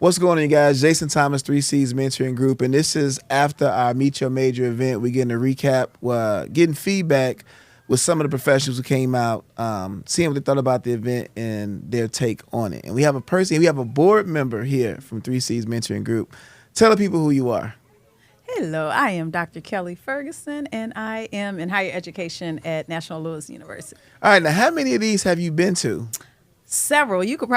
What's going on, you guys? Jason Thomas, 3C's Mentoring Group, and this is after our Meet Your Major event. We're getting a recap, getting feedback with some of the professionals who came out, seeing what they thought about the event and their take on it. And we have a board member here from 3C's Mentoring Group. Tell the people who you are. Hello, I am Dr. Kelly Ferguson, and I am in higher education at National Louis University. All right, now how many of these have you been to? Several. You could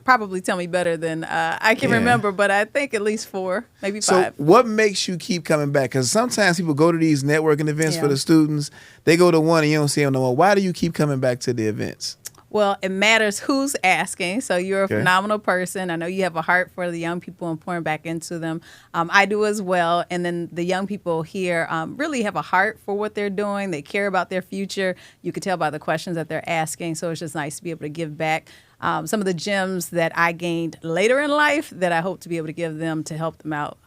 probably tell me better than I can remember, but I think at least 4, maybe 5. So what makes you keep coming back? Because sometimes people go to these networking events for the students. They go to one and you don't see them no more. Why do you keep coming back to the events? Well, it matters who's asking. So you're a phenomenal person. I know you have a heart for the young people and pouring back into them. I do as well. And then the young people here really have a heart for what they're doing. They care about their future. You can tell by the questions that they're asking. So it's just nice to be able to give back some of the gems that I gained later in life that I hope to be able to give them to help them out,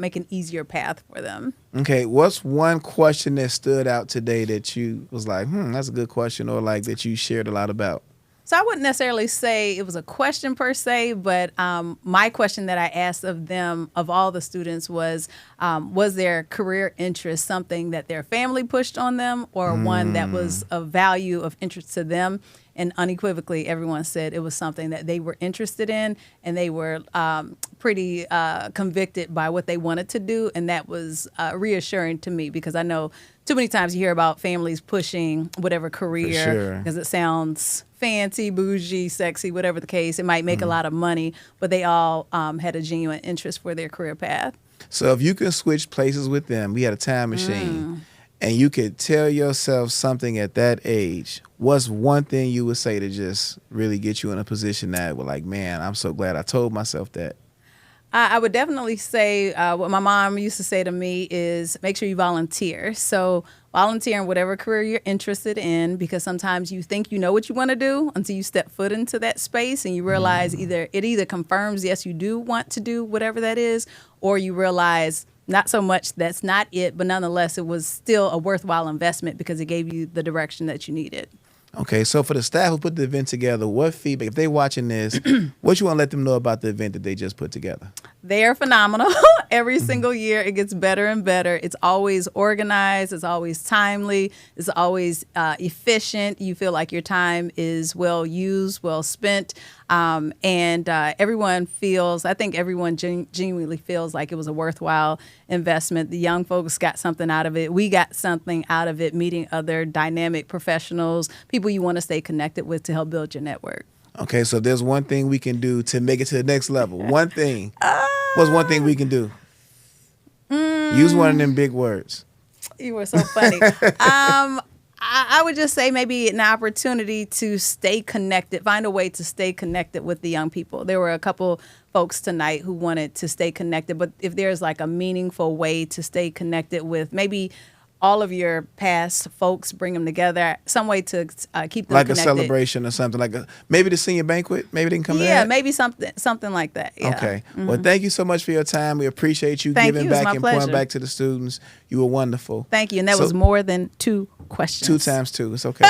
make an easier path for them. Okay, what's one question that stood out today that you was like, that's a good question, or like that you shared a lot about? So I wouldn't necessarily say it was a question per se, but my question that I asked of them, of all the students, was their career interest something that their family pushed on them, or one that was of value, of interest to them? And unequivocally, everyone said it was something that they were interested in, and they were pretty convicted by what they wanted to do. And that was reassuring to me, because I know too many times you hear about families pushing whatever career because it sounds fancy, bougie, sexy, whatever the case. It might make a lot of money, but they all had a genuine interest for their career path. So if you could switch places with them, we had a time machine, and you could tell yourself something at that age, what's one thing you would say to just really get you in a position that we're like, man, I'm so glad I told myself that? I would definitely say what my mom used to say to me is make sure you volunteer. So volunteer in whatever career you're interested in, because sometimes you think you know what you want to do until you step foot into that space and you realize it either confirms, yes, you do want to do whatever that is, or you realize not so much that's not it, but nonetheless, it was still a worthwhile investment because it gave you the direction that you needed. Okay, so for the staff who put the event together, what feedback, if they're watching this, what you want to let them know about the event that they just put together? They are phenomenal. Every single year, it gets better and better. It's always organized. It's always timely. It's always efficient. You feel like your time is well used, well spent. And everyone feels, I think everyone genuinely feels like it was a worthwhile investment. The young folks got something out of it. We got something out of it, meeting other dynamic professionals, people you want to stay connected with to help build your network. Okay, so there's one thing we can do to make it to the next level. One thing. What's one thing we can do? Use one of them big words. You were so funny. I would just say maybe an opportunity to stay connected, find a way to stay connected with the young people. There were a couple folks tonight who wanted to stay connected, but if there's like a meaningful way to stay connected with maybe all of your past folks, bring them together, some way to keep them like connected. A celebration or something, maybe the senior banquet, maybe they can come to that? Yeah, maybe something like that. Yeah. Okay. Well, thank you so much for your time. We appreciate you giving back and pouring back to the students. You were wonderful. Thank you. And that was more than 2 questions. 2 times 2. It's okay.